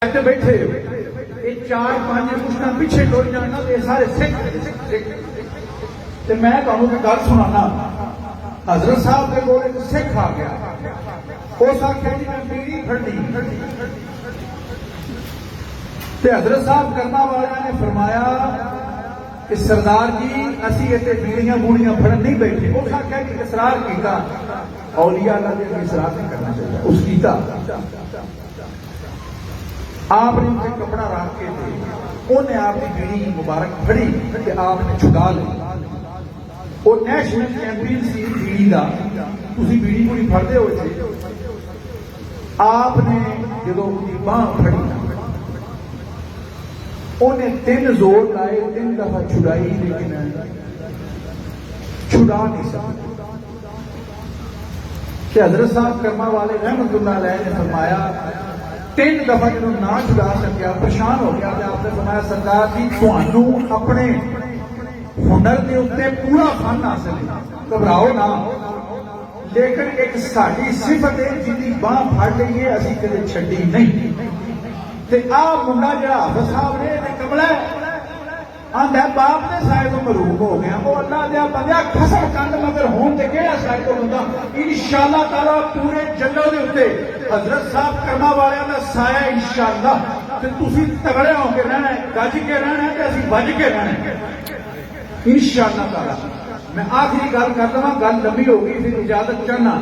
बैठे ये 4-5 मुश्तां पिछे टुर जाना ये सारे सिख मैं तुहानू एक गल सुनाना। हजरत साहब के कोल एक सिख आ गया, उस आख्या जी मैं बीड़ी फड़नी ते हजरत साहब करना वाले ने फरमाया कि सरदार जी असी इतने बीड़ियां बूड़ियां फड़न नहीं बैठे। उस आख्या जी इसरार किया, औलिया अल्लाह ने इसरार नहीं करना चाहिए, उस कीता आपने उसे कपड़ा रख के उन्हें आपकी बीड़ी मुबारक फड़ी कि आपने छुड़ा ली। वो नेशनल चैंपियन सी बीड़ी का, तुसी बीड़ी पूरी फड़ते हो आपने जो बांह फड़ी उन्हें 3 जोर लाए, 3 दफा छुड़ाई, लेकिन छुड़ा नहीं सकते। हजरत साहब कर्मा वाले रहमतुल्लाह अलैह ने फरमाया 3 दफा जो ना छुड़ा सकिया, परेशान हो गया। आपने फरमाया सरदार जी तुहानू अपने हुनर के उत्ते पूरा फन हासिल है, घबराओ ना, लेकिन एक साड़ी सिफत है जिंदी बांह फड़ लीए असी कदे छड्डी नहीं। ते आ मुंडा जरा हाफिज साहब ने कमला आंदा बाप ने साए तो मरूम हो गया, वो अल्लाह दिया बंदिया खसम कंड मगर होन ते केड़ा साए तो बंदा इंशाअल्लाह ताला पूरे जन्नत दे उत्ते हजरत साहब कर्मा वाले का साया इंशाअल्लाह। ते तुसी तगड़े होके रहना है, गज के रहना है, ते असीं बज के रहना है इंशाअल्लाह ताला। मैं आखिरी गल कर दवां, गल लंबी हो गई, फिर इजाजत चाहना।